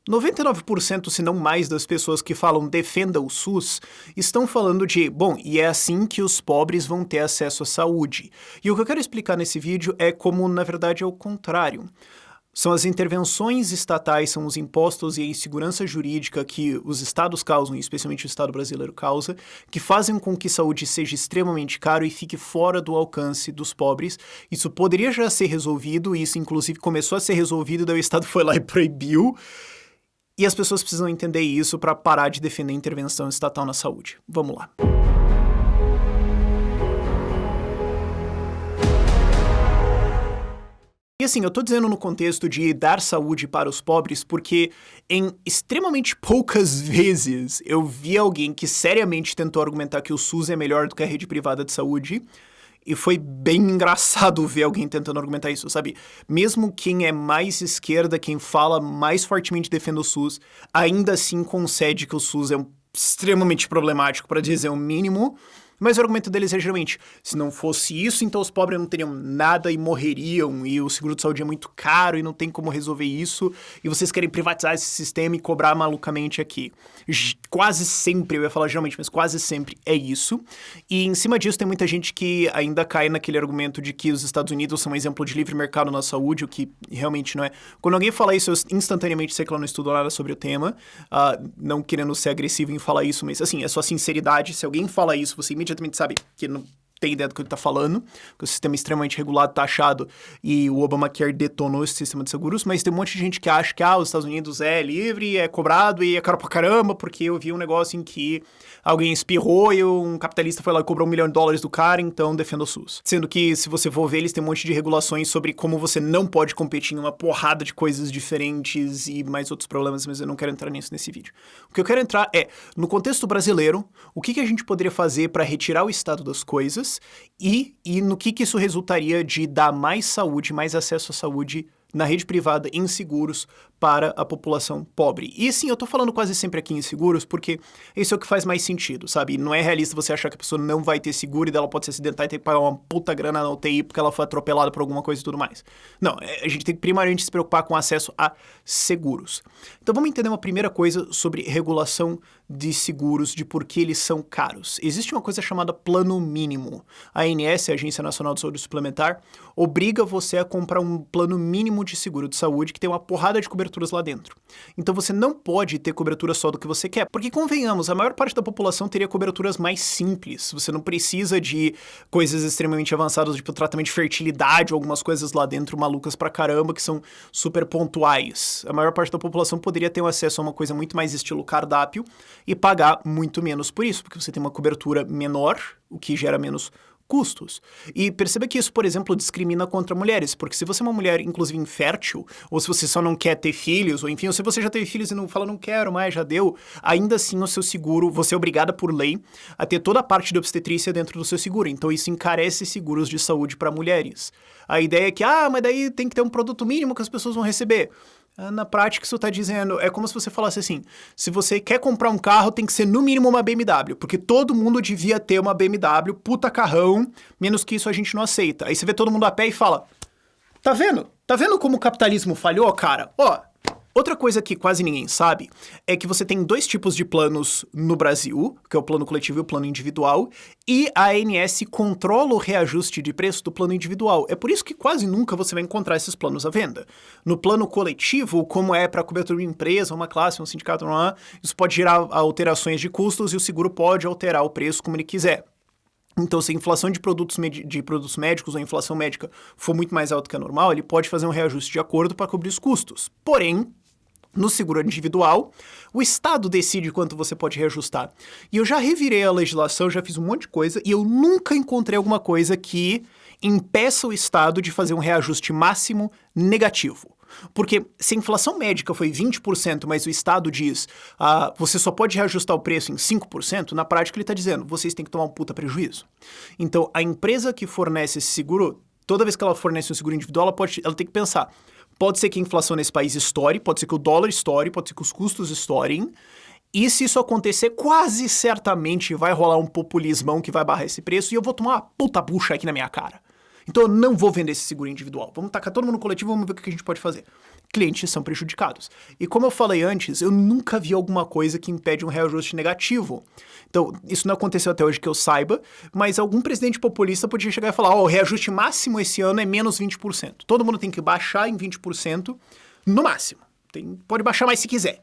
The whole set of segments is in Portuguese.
99%, se não mais, das pessoas que falam defenda o SUS estão falando de, bom, e é assim que os pobres vão ter acesso à saúde. E o que eu quero explicar nesse vídeo é como, na verdade, é o contrário. São as intervenções estatais, são os impostos e a insegurança jurídica que os estados causam, e especialmente o estado brasileiro causa, que fazem com que saúde seja extremamente caro e fique fora do alcance dos pobres. Isso poderia já ser resolvido, e isso inclusive começou a ser resolvido, daí o estado foi lá e proibiu. E as pessoas precisam entender isso para parar de defender a intervenção estatal na saúde. Vamos lá. E assim, eu tô dizendo no contexto de dar saúde para os pobres porque em extremamente poucas vezes eu vi alguém que seriamente tentou argumentar que o SUS é melhor do que a rede privada de saúde. E foi bem engraçado ver alguém tentando argumentar isso, sabe? Mesmo quem é mais esquerda, quem fala mais fortemente defende o SUS, ainda assim concede que o SUS é extremamente problemático, para dizer o mínimo. Mas o argumento deles é geralmente, se não fosse isso, então os pobres não teriam nada e morreriam, e o seguro de saúde é muito caro e não tem como resolver isso, e vocês querem privatizar esse sistema e cobrar malucamente aqui. Quase sempre, eu ia falar geralmente, mas quase sempre é isso. E em cima disso tem muita gente que ainda cai naquele argumento de que os Estados Unidos são um exemplo de livre mercado na saúde, o que realmente não é. Quando alguém fala isso, eu instantaneamente sei que ela não estudou nada sobre o tema, não querendo ser agressivo em falar isso, mas assim, é só sinceridade. Se alguém fala isso, você imediatamente sabe que não tem ideia do que ele está falando, que o sistema é extremamente regulado, taxado, e o Obamacare detonou esse sistema de seguros, mas tem um monte de gente que acha que os Estados Unidos é livre, é cobrado e é caro pra caramba, porque eu vi um negócio em que alguém espirrou e um capitalista foi lá e cobrou $1 milhão do cara, então defenda o SUS. Sendo que, se você for ver, eles têm um monte de regulações sobre como você não pode competir em uma porrada de coisas diferentes e mais outros problemas, mas eu não quero entrar nisso nesse vídeo. O que eu quero entrar é, no contexto brasileiro, o que a gente poderia fazer para retirar o estado das coisas e no que isso resultaria de dar mais saúde, mais acesso à saúde na rede privada, em seguros, para a população pobre. E sim, eu tô falando quase sempre aqui em seguros, porque isso é o que faz mais sentido, sabe? Não é realista você achar que a pessoa não vai ter seguro e dela pode se acidentar e ter que pagar uma puta grana na UTI porque ela foi atropelada por alguma coisa e tudo mais. Não, a gente tem que primariamente se preocupar com acesso a seguros. Então vamos entender uma primeira coisa sobre regulação de seguros, de por que eles são caros. Existe uma coisa chamada plano mínimo. A ANS, a Agência Nacional de Saúde Suplementar, obriga você a comprar um plano mínimo de seguro de saúde que tem uma porrada de coberturas lá dentro. Então você não pode ter cobertura só do que você quer, porque convenhamos, a maior parte da população teria coberturas mais simples. Você não precisa de coisas extremamente avançadas, tipo tratamento de fertilidade ou algumas coisas lá dentro malucas pra caramba que são super pontuais. A maior parte da população poderia ter acesso a uma coisa muito mais estilo cardápio e pagar muito menos por isso, porque você tem uma cobertura menor, o que gera menos custos. E perceba que isso, por exemplo, discrimina contra mulheres, porque se você é uma mulher, inclusive, infértil, ou se você só não quer ter filhos, ou enfim, ou se você já teve filhos e não fala, não quero mais, já deu, ainda assim o seu seguro, você é obrigada por lei a ter toda a parte de obstetrícia dentro do seu seguro. Então isso encarece seguros de saúde para mulheres. A ideia é que, mas daí tem que ter um produto mínimo que as pessoas vão receber. Na prática, isso tá dizendo, é como se você falasse assim, se você quer comprar um carro, tem que ser no mínimo uma BMW, porque todo mundo devia ter uma BMW, puta carrão, menos que isso a gente não aceita. Aí você vê todo mundo a pé e fala, tá vendo? Tá vendo como o capitalismo falhou, cara? Outra coisa que quase ninguém sabe é que você tem dois tipos de planos no Brasil, que é o plano coletivo e o plano individual, e a ANS controla o reajuste de preço do plano individual. É por isso que quase nunca você vai encontrar esses planos à venda. No plano coletivo, como é para cobertura de empresa, uma classe, um sindicato, isso pode gerar alterações de custos e o seguro pode alterar o preço como ele quiser. Então, se a inflação de produtos médicos ou a inflação médica for muito mais alta que a normal, ele pode fazer um reajuste de acordo para cobrir os custos. Porém, no seguro individual, o Estado decide quanto você pode reajustar. E eu já revirei a legislação, já fiz um monte de coisa, e eu nunca encontrei alguma coisa que impeça o Estado de fazer um reajuste máximo negativo. Porque se a inflação médica foi 20%, mas o Estado diz você só pode reajustar o preço em 5%, na prática ele está dizendo, vocês têm que tomar um puta prejuízo. Então, a empresa que fornece esse seguro, toda vez que ela fornece um seguro individual, ela tem que pensar, pode ser que a inflação nesse país estoure, pode ser que o dólar estoure, pode ser que os custos estourem. E se isso acontecer, quase certamente vai rolar um populismão que vai barrar esse preço e eu vou tomar uma puta bucha aqui na minha cara. Então eu não vou vender esse seguro individual. Vamos tacar todo mundo no coletivo e vamos ver o que a gente pode fazer. clientes são prejudicados. E como eu falei antes, eu nunca vi alguma coisa que impede um reajuste negativo. Então, isso não aconteceu até hoje que eu saiba, mas algum presidente populista podia chegar e falar, o reajuste máximo esse ano é menos 20%. Todo mundo tem que baixar em 20% no máximo. Pode baixar mais se quiser.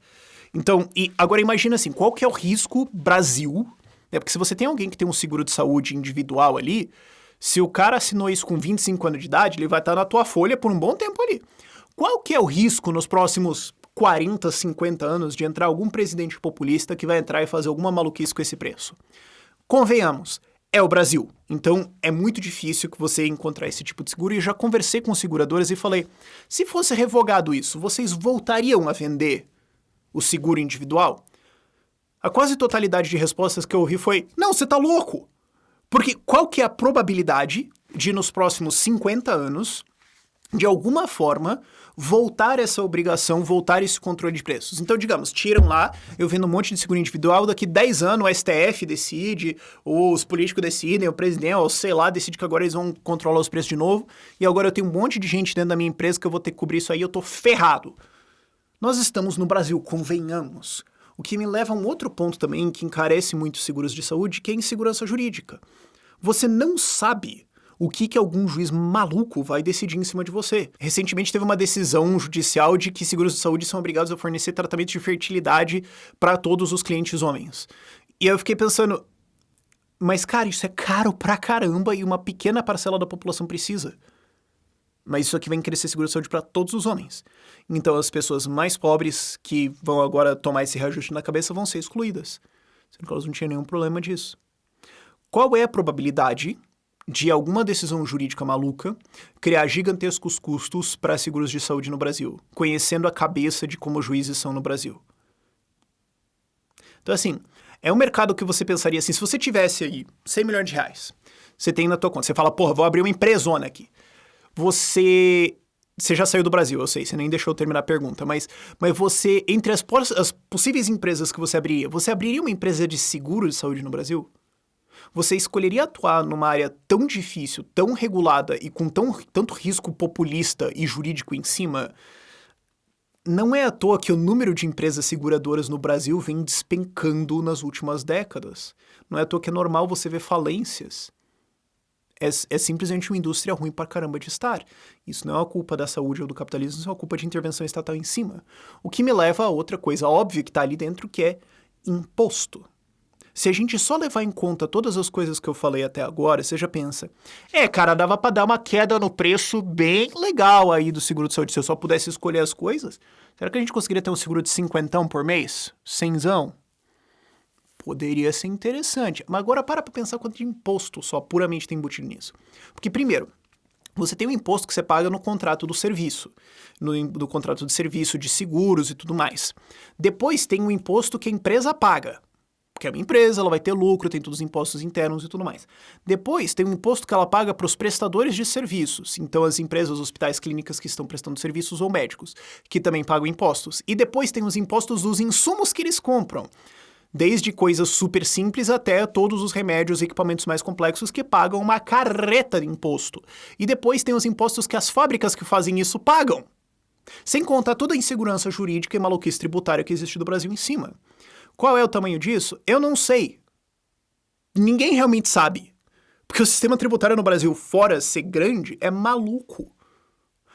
Então, e agora imagina assim, qual que é o risco Brasil? Porque se você tem alguém que tem um seguro de saúde individual ali, se o cara assinou isso com 25 anos de idade, ele vai estar na tua folha por um bom tempo ali. Qual que é o risco nos próximos 40, 50 anos de entrar algum presidente populista que vai entrar e fazer alguma maluquice com esse preço? Convenhamos, é o Brasil. Então, é muito difícil que você encontrar esse tipo de seguro. E eu já conversei com seguradoras e falei, se fosse revogado isso, vocês voltariam a vender o seguro individual? A quase totalidade de respostas que eu ouvi foi, não, você tá louco! Porque qual que é a probabilidade de, nos próximos 50 anos, de alguma forma, voltar essa obrigação, voltar esse controle de preços? Então, digamos, tiram lá, eu vendo um monte de seguro individual, daqui 10 anos o STF decide, ou os políticos decidem, o presidente, ou sei lá, decide que agora eles vão controlar os preços de novo, e agora eu tenho um monte de gente dentro da minha empresa que eu vou ter que cobrir isso aí, eu tô ferrado. Nós estamos no Brasil, convenhamos. O que me leva a um outro ponto também que encarece muito os seguros de saúde, que é a insegurança jurídica. Você não sabe o que algum juiz maluco vai decidir em cima de você. Recentemente teve uma decisão judicial de que seguros de saúde são obrigados a fornecer tratamento de fertilidade para todos os clientes homens. E eu fiquei pensando, mas cara, isso é caro pra caramba e uma pequena parcela da população precisa. Mas isso aqui vai crescer seguro de saúde para todos os homens. Então as pessoas mais pobres que vão agora tomar esse reajuste na cabeça vão ser excluídas. Sendo que elas não tinham nenhum problema disso. Qual é a probabilidade de alguma decisão jurídica maluca criar gigantescos custos para seguros de saúde no Brasil, conhecendo a cabeça de como os juízes são no Brasil? Então assim, é um mercado que você pensaria assim, se você tivesse aí 100 milhões de reais, você tem na tua conta, você fala, porra, vou abrir uma empresona aqui. Você já saiu do Brasil, eu sei, você nem deixou eu terminar a pergunta, mas você, entre as possíveis empresas que você abriria uma empresa de seguro de saúde no Brasil? Você escolheria atuar numa área tão difícil, tão regulada e com tanto risco populista e jurídico em cima? Não é à toa que o número de empresas seguradoras no Brasil vem despencando nas últimas décadas. Não é à toa que é normal você ver falências. É simplesmente uma indústria ruim pra caramba de estar. Isso não é uma culpa da saúde ou do capitalismo, isso é uma culpa de intervenção estatal em cima. O que me leva a outra coisa óbvia que tá ali dentro, que é imposto. Se a gente só levar em conta todas as coisas que eu falei até agora, você já pensa, cara, dava pra dar uma queda no preço bem legal aí do seguro de saúde, se eu só pudesse escolher as coisas. Será que a gente conseguiria ter um seguro de 50 por mês? 100zão? Poderia ser interessante. Mas agora para pensar quanto de imposto só puramente tem embutido nisso. Porque, primeiro, você tem um imposto que você paga no contrato do serviço, no contrato de serviço, de seguros e tudo mais. Depois tem um imposto que a empresa paga. Porque é uma empresa, ela vai ter lucro, tem todos os impostos internos e tudo mais. Depois tem um imposto que ela paga para os prestadores de serviços. Então as empresas, hospitais, clínicas que estão prestando serviços ou médicos, que também pagam impostos. E depois tem os impostos dos insumos que eles compram. Desde coisas super simples até todos os remédios e equipamentos mais complexos que pagam uma carreta de imposto. E depois tem os impostos que as fábricas que fazem isso pagam. Sem contar toda a insegurança jurídica e maluquice tributária que existe no Brasil em cima. Qual é o tamanho disso? Eu não sei. Ninguém realmente sabe. Porque o sistema tributário no Brasil, fora ser grande, é maluco.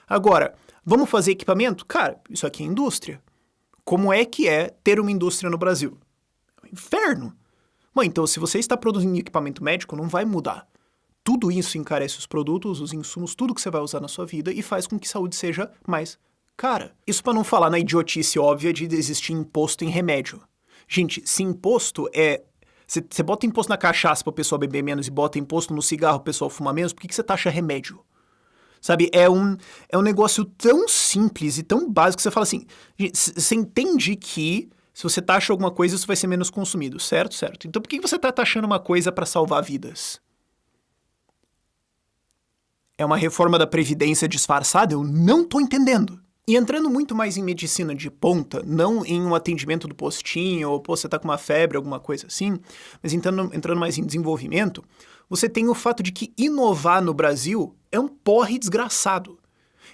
Agora, vamos fazer equipamento? Cara, isso aqui é indústria. Como é que é ter uma indústria no Brasil? Inferno. Bom, então se você está produzindo equipamento médico, não vai mudar. Tudo isso encarece os produtos, os insumos, tudo que você vai usar na sua vida e faz com que saúde seja mais cara. Isso para não falar na idiotice óbvia de existir imposto em remédio. Gente, se imposto é... Você bota imposto na cachaça para o pessoal beber menos e bota imposto no cigarro para o pessoal fumar menos, por que você taxa remédio? Sabe, é um negócio tão simples e tão básico que você fala assim, você entende que se você taxa alguma coisa, isso vai ser menos consumido, certo? Certo. Então por que você está taxando uma coisa para salvar vidas? É uma reforma da Previdência disfarçada? Eu não estou entendendo. E entrando muito mais em medicina de ponta, não em um atendimento do postinho, ou você está com uma febre, alguma coisa assim, mas entrando mais em desenvolvimento, você tem o fato de que inovar no Brasil é um porre desgraçado.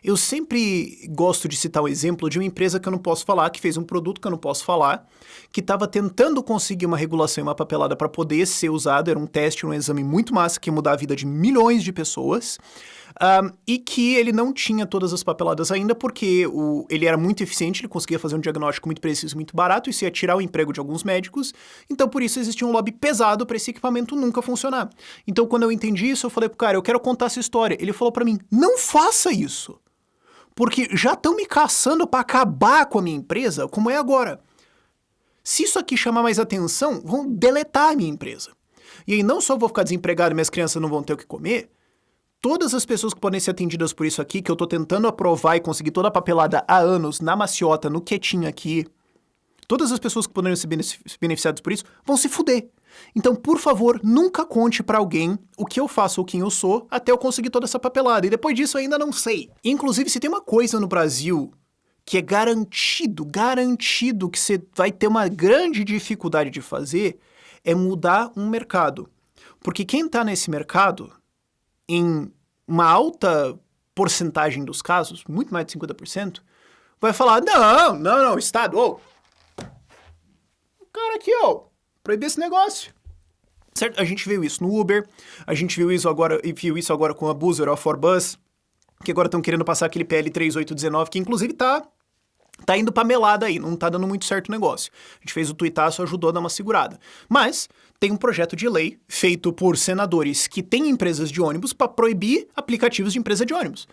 Eu sempre gosto de citar o exemplo de uma empresa que eu não posso falar, que fez um produto que eu não posso falar, que estava tentando conseguir uma regulação e uma papelada para poder ser usado, era um teste, um exame muito massa que ia mudar a vida de milhões de pessoas, e que ele não tinha todas as papeladas ainda porque ele era muito eficiente, ele conseguia fazer um diagnóstico muito preciso, muito barato, isso ia tirar o emprego de alguns médicos, então por isso existia um lobby pesado para esse equipamento nunca funcionar. Então quando eu entendi isso, eu falei pro cara, eu quero contar essa história. Ele falou para mim, não faça isso! Porque já estão me caçando para acabar com a minha empresa, como é agora. Se isso aqui chamar mais atenção, vão deletar a minha empresa. E aí não só vou ficar desempregado e minhas crianças não vão ter o que comer, todas as pessoas que podem ser atendidas por isso aqui, que eu tô tentando aprovar e conseguir toda a papelada há anos, na maciota, no quietinho aqui, todas as pessoas que poderiam ser beneficiadas por isso, vão se fuder. Então, por favor, nunca conte pra alguém o que eu faço ou quem eu sou até eu conseguir toda essa papelada. E depois disso eu ainda não sei. Inclusive, se tem uma coisa no Brasil que é garantido que você vai ter uma grande dificuldade de fazer, é mudar um mercado. Porque quem tá nesse mercado, em uma alta porcentagem dos casos, muito mais de 50%, vai falar, não, Estado, o cara aqui, proibir esse negócio. Certo? A gente viu isso no Uber, a gente viu isso agora com a Buzzer, a Forbus, que agora estão querendo passar aquele PL 3819, que inclusive tá indo pra melada aí, não tá dando muito certo o negócio. A gente fez o tuitaço, ajudou a dar uma segurada. Mas tem um projeto de lei feito por senadores que têm empresas de ônibus para proibir aplicativos de empresa de ônibus.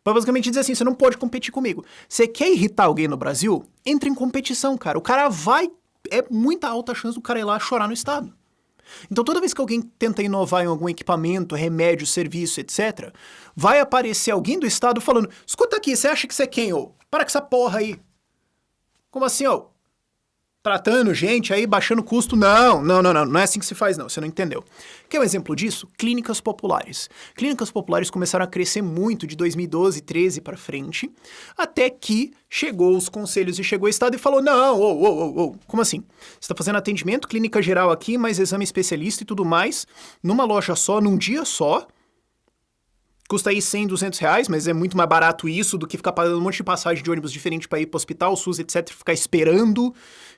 Pra basicamente dizer assim, você não pode competir comigo. Você quer irritar alguém no Brasil? Entre em competição, cara. O cara vai... É muita alta chance do cara ir lá chorar no Estado. Então toda vez que alguém tenta inovar em algum equipamento, remédio, serviço, etc., vai aparecer alguém do Estado falando, escuta aqui, você acha que você é quem, ô? Para com essa porra aí. Como assim, ô? Tratando gente aí, baixando custo? Não é assim que se faz, não. Você não entendeu. Quer um exemplo disso? Clínicas populares. Clínicas populares começaram a crescer muito de 2012, 13 para frente, até que chegou os conselhos e chegou o Estado e falou, não, como assim? Você está fazendo atendimento, clínica geral aqui, mais exame especialista e tudo mais, numa loja só, num dia só, custa aí 100, 200 reais, mas é muito mais barato isso do que ficar pagando um monte de passagem de ônibus diferente para ir pro hospital, SUS, etc, ficar esperando,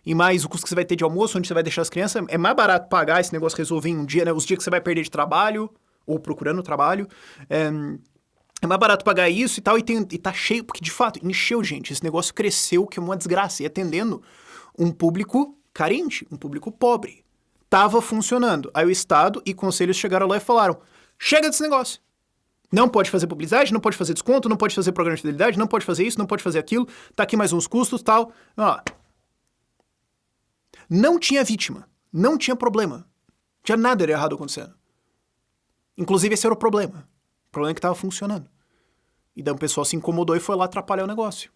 e mais o custo que você vai ter de almoço, onde você vai deixar as crianças. É mais barato pagar esse negócio resolver em um dia, né? Os dias que você vai perder de trabalho, ou procurando trabalho. É mais barato pagar isso e tal, e tá cheio, porque de fato, encheu, gente. Esse negócio cresceu, que é uma desgraça, e atendendo um público carente, um público pobre. Tava funcionando. Aí o Estado e conselhos chegaram lá e falaram, chega desse negócio. Não pode fazer publicidade, não pode fazer desconto, não pode fazer programa de fidelidade, não pode fazer isso, não pode fazer aquilo, tá aqui mais uns custos, tal. Não tinha vítima, não tinha problema. Tinha nada de errado acontecendo. Inclusive esse era o problema. O problema é que tava funcionando. E daí o pessoal se incomodou e foi lá atrapalhar o negócio.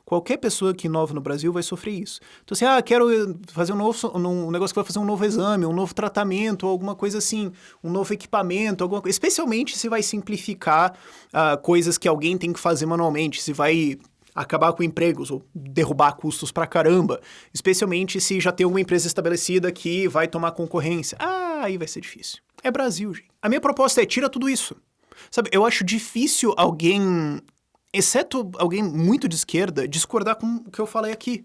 Qualquer pessoa que inova no Brasil vai sofrer isso. Então assim, quero fazer um negócio que vai fazer um novo exame, um novo tratamento, ou alguma coisa assim, um novo equipamento, alguma coisa. Especialmente se vai simplificar coisas que alguém tem que fazer manualmente, se vai acabar com empregos ou derrubar custos pra caramba. Especialmente se já tem alguma empresa estabelecida que vai tomar concorrência. Aí vai ser difícil. É Brasil, gente. A minha proposta é, tira tudo isso. Sabe, eu acho difícil alguém... exceto alguém muito de esquerda, discordar com o que eu falei aqui.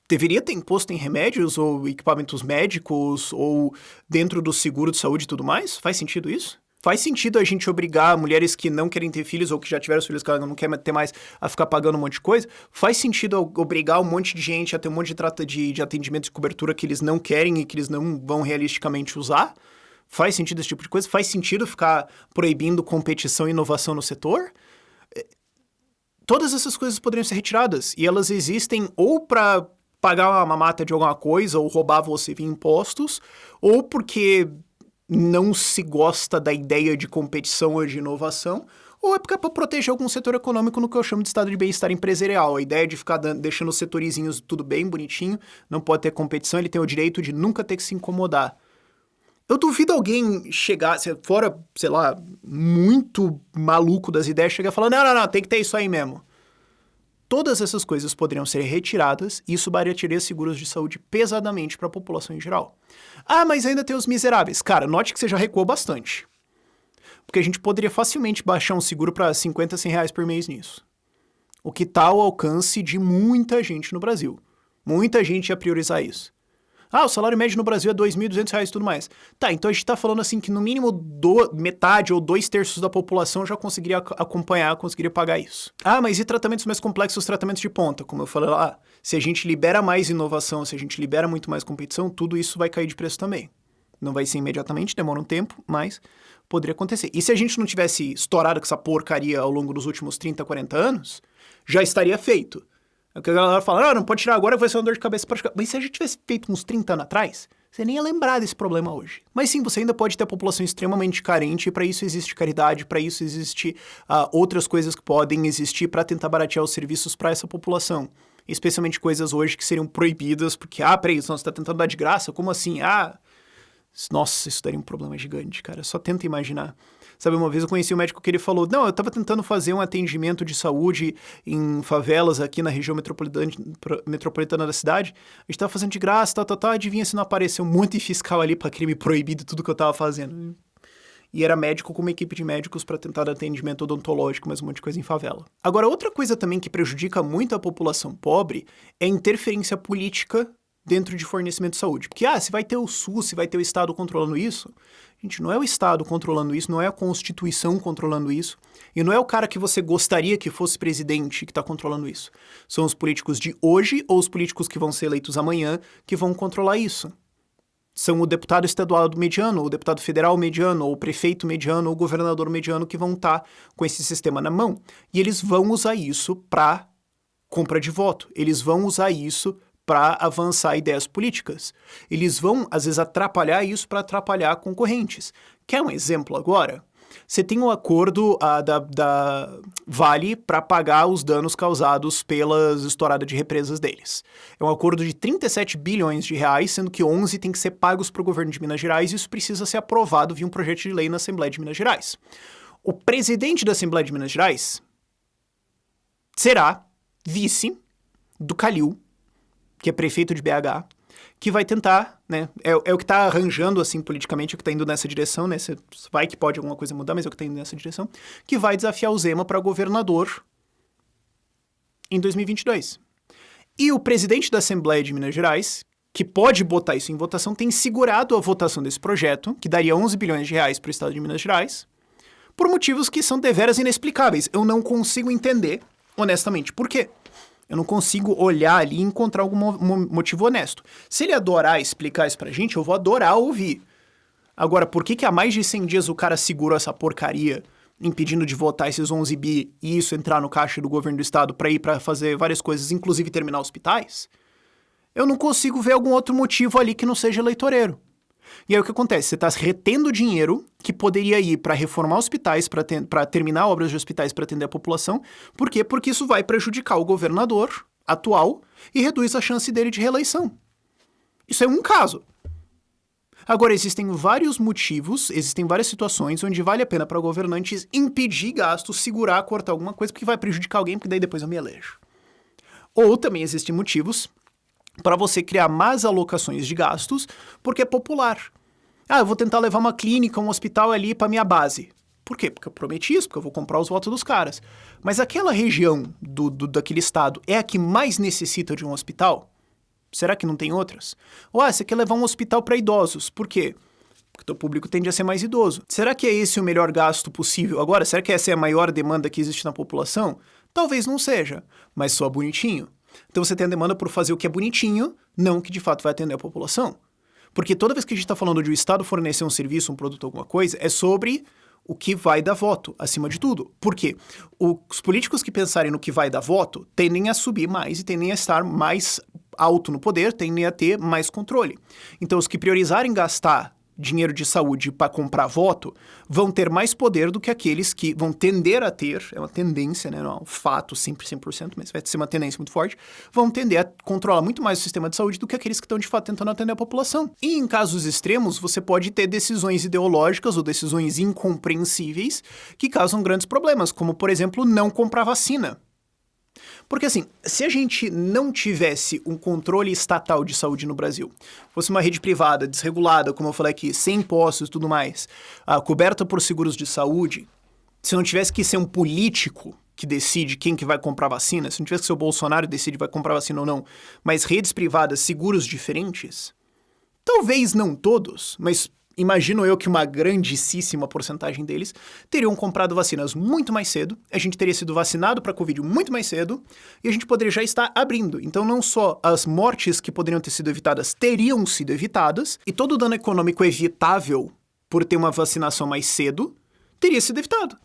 Deveria ter imposto em remédios ou equipamentos médicos ou dentro do seguro de saúde e tudo mais? Faz sentido isso? Faz sentido a gente obrigar mulheres que não querem ter filhos ou que já tiveram filhos que ela não quer ter mais a ficar pagando um monte de coisa? Faz sentido obrigar um monte de gente a ter um monte de atendimento de cobertura que eles não querem e que eles não vão realisticamente usar? Faz sentido esse tipo de coisa? Faz sentido ficar proibindo competição e inovação no setor? Todas essas coisas poderiam ser retiradas, e elas existem ou para pagar uma mamata de alguma coisa, ou roubar você via impostos, ou porque não se gosta da ideia de competição ou de inovação, ou é porque é para proteger algum setor econômico no que eu chamo de estado de bem-estar empresarial. A ideia de ficar deixando os setorizinhos tudo bem, bonitinho, não pode ter competição, ele tem o direito de nunca ter que se incomodar. Eu duvido alguém chegar, fora, sei lá, muito maluco das ideias, chegar e falar, não, tem que ter isso aí mesmo. Todas essas coisas poderiam ser retiradas e isso baratearia seguros de saúde pesadamente para a população em geral. Mas ainda tem os miseráveis. Cara, note que você já recuou bastante. Porque a gente poderia facilmente baixar um seguro para 50, 100 reais por mês nisso. O que tá ao alcance de muita gente no Brasil. Muita gente ia priorizar isso. Ah, o salário médio no Brasil é R$2.200 e tudo mais. Tá, então a gente tá falando assim que no mínimo metade ou 2/3 da população já conseguiria acompanhar, conseguiria pagar isso. Ah, mas e tratamentos mais complexos, tratamentos de ponta? Como eu falei lá, se a gente libera mais inovação, se a gente libera muito mais competição, tudo isso vai cair de preço também. Não vai ser imediatamente, demora um tempo, mas poderia acontecer. E se a gente não tivesse estourado com essa porcaria ao longo dos últimos 30, 40 anos, já estaria feito. É o que a galera fala, não pode tirar agora, vai ser uma dor de cabeça para ficar. Mas se a gente tivesse feito uns 30 anos atrás, você nem ia lembrar desse problema hoje. Mas sim, você ainda pode ter a população extremamente carente, e para isso existe caridade, para isso existe outras coisas que podem existir para tentar baratear os serviços para essa população. Especialmente coisas hoje que seriam proibidas, porque, peraí, você está tentando dar de graça? Como assim? Nossa, isso daria um problema gigante, cara. Só tenta imaginar. Sabe, uma vez eu conheci um médico que ele falou, não, eu tava tentando fazer um atendimento de saúde em favelas aqui na região metropolitana da cidade. A gente tava fazendo de graça, adivinha se não apareceu um monte de fiscal ali pra crime proibido tudo que eu tava fazendo. E era médico com uma equipe de médicos para tentar dar atendimento odontológico, mas um monte de coisa em favela. Agora, outra coisa também que prejudica muito a população pobre é a interferência política dentro de fornecimento de saúde. Porque, se vai ter o SUS, se vai ter o Estado controlando isso. Gente, não é o Estado controlando isso, não é a Constituição controlando isso, e não é o cara que você gostaria que fosse presidente que está controlando isso. São os políticos de hoje ou os políticos que vão ser eleitos amanhã que vão controlar isso. São o deputado estadual mediano, o deputado federal mediano, ou o prefeito mediano, ou o governador mediano que vão estar com esse sistema na mão. E eles vão usar isso para compra de voto. Eles vão usar isso para avançar ideias políticas. Eles vão, às vezes, atrapalhar isso para atrapalhar concorrentes. Quer um exemplo agora? Você tem um acordo da Vale para pagar os danos causados pelas estouradas de represas deles. É um acordo de 37 bilhões de reais, sendo que 11 tem que ser pagos para o governo de Minas Gerais e isso precisa ser aprovado via um projeto de lei na Assembleia de Minas Gerais. O presidente da Assembleia de Minas Gerais será vice do Calil, que é prefeito de BH, que vai tentar, né, é o que tá arranjando, assim, politicamente, o que tá indo nessa direção, né, vai que pode alguma coisa mudar, mas é o que tá indo nessa direção, que vai desafiar o Zema para governador em 2022. E o presidente da Assembleia de Minas Gerais, que pode botar isso em votação, tem segurado a votação desse projeto, que daria 11 bilhões de reais para o estado de Minas Gerais, por motivos que são deveras inexplicáveis. Eu não consigo entender, honestamente, por quê. Eu não consigo olhar ali e encontrar algum motivo honesto. Se ele adorar explicar isso pra gente, eu vou adorar ouvir. Agora, por que há mais de 100 dias o cara segurou essa porcaria, impedindo de votar esses 11 bi e isso entrar no caixa do governo do estado pra ir pra fazer várias coisas, inclusive terminar hospitais? Eu não consigo ver algum outro motivo ali que não seja eleitoreiro. E aí o que acontece? Você está retendo dinheiro que poderia ir para reformar hospitais, para terminar obras de hospitais para atender a população. Por quê? Porque isso vai prejudicar o governador atual e reduz a chance dele de reeleição. Isso é um caso. Agora, existem vários motivos, existem várias situações onde vale a pena para governantes impedir gastos, segurar, cortar alguma coisa, porque vai prejudicar alguém, porque daí depois eu me elejo. Ou também existem motivos para você criar mais alocações de gastos, porque é popular. Eu vou tentar levar uma clínica, um hospital ali para minha base. Por quê? Porque eu prometi isso, porque eu vou comprar os votos dos caras. Mas aquela região daquele estado é a que mais necessita de um hospital? Será que não tem outras? Ou você quer levar um hospital para idosos. Por quê? Porque o teu público tende a ser mais idoso. Será que é esse o melhor gasto possível agora? Será que essa é a maior demanda que existe na população? Talvez não seja, mas só bonitinho. Então você tem a demanda por fazer o que é bonitinho, não o que de fato vai atender a população. Porque toda vez que a gente está falando de o Estado fornecer um serviço, um produto, alguma coisa, é sobre o que vai dar voto, acima de tudo. Por quê? Os políticos que pensarem no que vai dar voto tendem a subir mais e tendem a estar mais alto no poder, tendem a ter mais controle. Então os que priorizarem gastar dinheiro de saúde para comprar voto, vão ter mais poder do que aqueles que vão tender a ter, é uma tendência, né, não é um fato sempre 100%, mas vai ser uma tendência muito forte, vão tender a controlar muito mais o sistema de saúde do que aqueles que estão de fato tentando atender a população. E em casos extremos, você pode ter decisões ideológicas ou decisões incompreensíveis que causam grandes problemas, como, por exemplo, não comprar vacina. Porque assim, se a gente não tivesse um controle estatal de saúde no Brasil, fosse uma rede privada, desregulada, como eu falei aqui, sem impostos e tudo mais, coberta por seguros de saúde, se não tivesse que ser um político que decide quem que vai comprar vacina, se não tivesse que ser o Bolsonaro que decide vai comprar vacina ou não, mas redes privadas, seguros diferentes, talvez não todos, mas imagino eu que uma grandíssima porcentagem deles teriam comprado vacinas muito mais cedo, a gente teria sido vacinado para Covid muito mais cedo e a gente poderia já estar abrindo. Então não só as mortes que poderiam ter sido evitadas teriam sido evitadas e todo o dano econômico evitável por ter uma vacinação mais cedo teria sido evitado.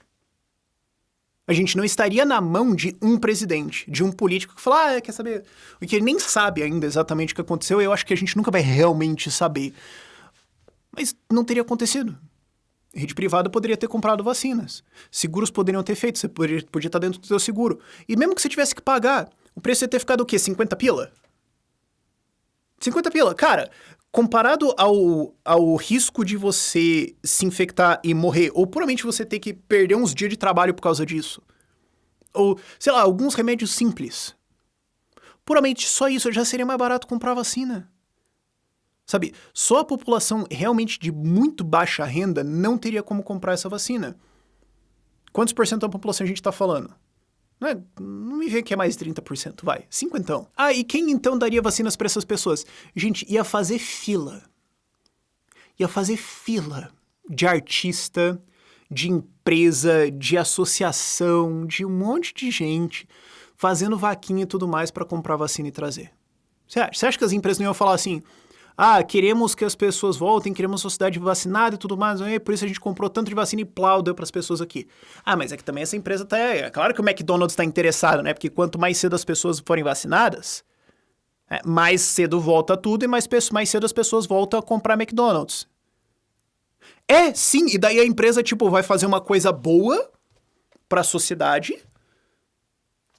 A gente não estaria na mão de um presidente, de um político que fala, quer saber? O que ele nem sabe ainda exatamente o que aconteceu, eu acho que a gente nunca vai realmente saber. Mas não teria acontecido. Rede privada poderia ter comprado vacinas. Seguros poderiam ter feito, você podia estar dentro do seu seguro. E mesmo que você tivesse que pagar, o preço ia ter ficado o quê? 50 pila? 50 pila. Cara, comparado ao risco de você se infectar e morrer, ou puramente você ter que perder uns dias de trabalho por causa disso, ou, sei lá, alguns remédios simples, puramente só isso já seria mais barato comprar vacina. Sabe, só a população realmente de muito baixa renda não teria como comprar essa vacina. Quantos por cento da população a gente tá falando? Não me vê que é mais 30%, vai. 50%. E quem então daria vacinas para essas pessoas? Gente, ia fazer fila. Ia fazer fila de artista, de empresa, de associação, de um monte de gente fazendo vaquinha e tudo mais para comprar vacina e trazer. Você acha que as empresas não iam falar assim... queremos que as pessoas voltem, queremos uma sociedade vacinada e tudo mais, por isso a gente comprou tanto de vacina e plau, deu pras pessoas aqui. Mas é que também essa empresa tá... É claro que o McDonald's tá interessado, né? Porque quanto mais cedo as pessoas forem vacinadas, mais cedo volta tudo e mais cedo as pessoas voltam a comprar McDonald's. Sim, e daí a empresa, vai fazer uma coisa boa pra sociedade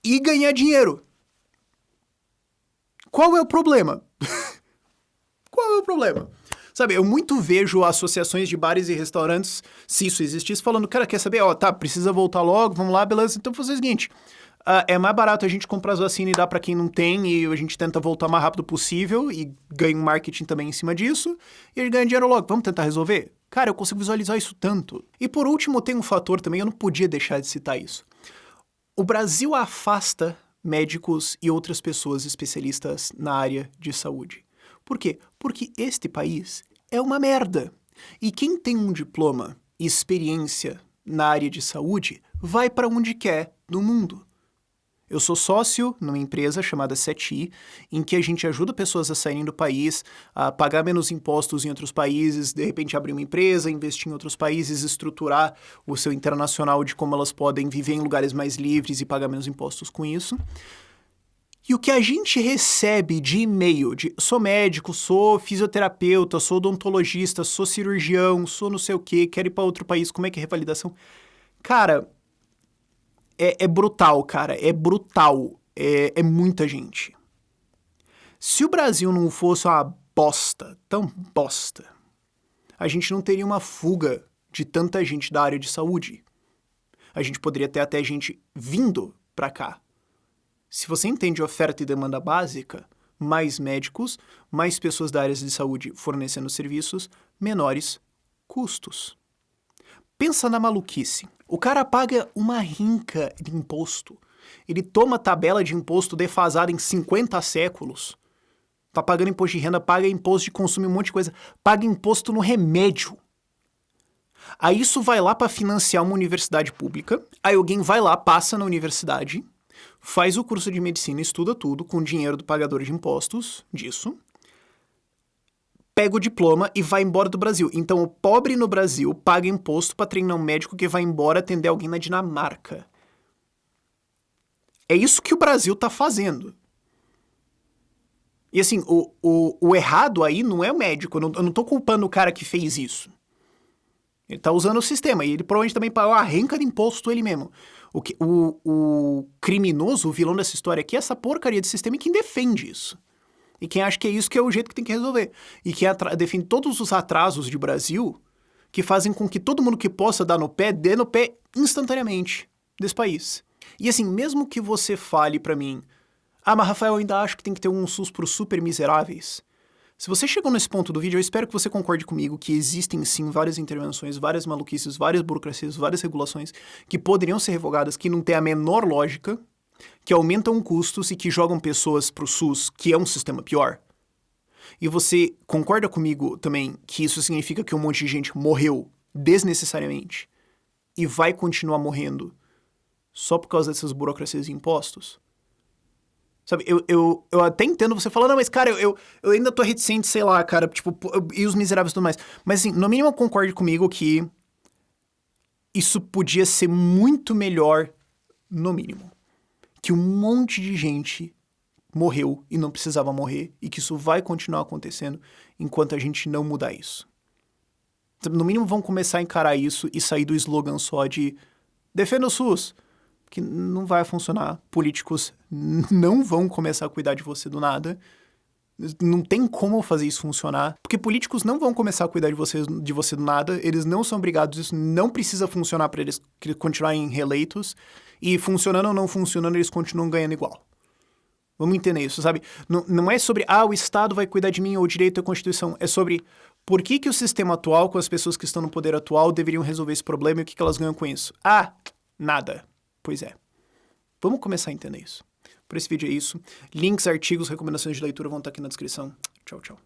e ganhar dinheiro. Qual é o problema? Qual é o problema? Sabe, eu muito vejo associações de bares e restaurantes, se isso existisse, falando, cara, quer saber? Precisa voltar logo, vamos lá, beleza, então vou fazer o seguinte, é mais barato a gente comprar as vacinas e dar pra quem não tem, e a gente tenta voltar o mais rápido possível, e ganha um marketing também em cima disso, e a gente ganha dinheiro logo, vamos tentar resolver? Cara, eu consigo visualizar isso tanto. E por último, tem um fator também, eu não podia deixar de citar isso. O Brasil afasta médicos e outras pessoas especialistas na área de saúde. Por quê? Porque este país é uma merda. E quem tem um diploma e experiência na área de saúde vai para onde quer no mundo. Eu sou sócio numa empresa chamada 7i, em que a gente ajuda pessoas a saírem do país, a pagar menos impostos em outros países, de repente abrir uma empresa, investir em outros países, estruturar o seu internacional de como elas podem viver em lugares mais livres e pagar menos impostos com isso. E o que a gente recebe de e-mail de sou médico, sou fisioterapeuta, sou odontologista, sou cirurgião, sou não sei o quê, quero ir para outro país, como é que é revalidação? Cara, é brutal, cara, é brutal, é muita gente. Se o Brasil não fosse uma bosta, tão bosta, a gente não teria uma fuga de tanta gente da área de saúde. A gente poderia ter até gente vindo pra cá. Se você entende oferta e demanda básica, mais médicos, mais pessoas da área de saúde fornecendo serviços, menores custos. Pensa na maluquice. O cara paga uma rinca de imposto. Ele toma tabela de imposto defasada em 50 séculos. Tá pagando imposto de renda, paga imposto de consumo e um monte de coisa. Paga imposto no remédio. Aí isso vai lá para financiar uma universidade pública. Aí alguém vai lá, passa na universidade... faz o curso de medicina, estuda tudo com dinheiro do pagador de impostos disso, pega o diploma e vai embora do Brasil. Então o pobre no Brasil paga imposto para treinar um médico que vai embora atender alguém na Dinamarca. É isso que o Brasil tá fazendo. E assim, o errado aí não é o médico, eu não tô culpando o cara que fez isso. Ele tá usando o sistema e ele provavelmente também pagou a renca de imposto ele mesmo. O criminoso, o vilão dessa história aqui é essa porcaria de sistema e quem defende isso. E quem acha que é isso que é o jeito que tem que resolver. E quem defende todos os atrasos de Brasil que fazem com que todo mundo que possa dar no pé, dê no pé instantaneamente desse país. E assim, mesmo que você fale pra mim, mas Rafael, eu ainda acho que tem que ter um SUS pros super miseráveis. Se você chegou nesse ponto do vídeo, eu espero que você concorde comigo que existem sim várias intervenções, várias maluquices, várias burocracias, várias regulações que poderiam ser revogadas, que não tem a menor lógica, que aumentam custos e que jogam pessoas pro SUS, que é um sistema pior. E você concorda comigo também que isso significa que um monte de gente morreu desnecessariamente e vai continuar morrendo só por causa dessas burocracias e impostos? Sabe, eu até entendo você falar, não, mas cara, eu ainda tô reticente, sei lá, cara, tipo, e os miseráveis e tudo mais. Mas assim, no mínimo concorde comigo que isso podia ser muito melhor, no mínimo. Que um monte de gente morreu e não precisava morrer, e que isso vai continuar acontecendo enquanto a gente não mudar isso. No mínimo vão começar a encarar isso e sair do slogan só de defenda o SUS, que não vai funcionar. Políticos não vão começar a cuidar de você do nada. Não tem como fazer isso funcionar, porque políticos não vão começar a cuidar de você do nada, eles não são obrigados, isso não precisa funcionar para eles continuarem reeleitos, e funcionando ou não funcionando, eles continuam ganhando igual. Vamos entender isso, sabe? Não é sobre, o Estado vai cuidar de mim ou o direito à Constituição, é sobre por que o sistema atual, com as pessoas que estão no poder atual, deveriam resolver esse problema e o que elas ganham com isso. Nada. Pois é. Vamos começar a entender isso. Por esse vídeo é isso. Links, artigos, recomendações de leitura vão estar aqui na descrição. Tchau, tchau.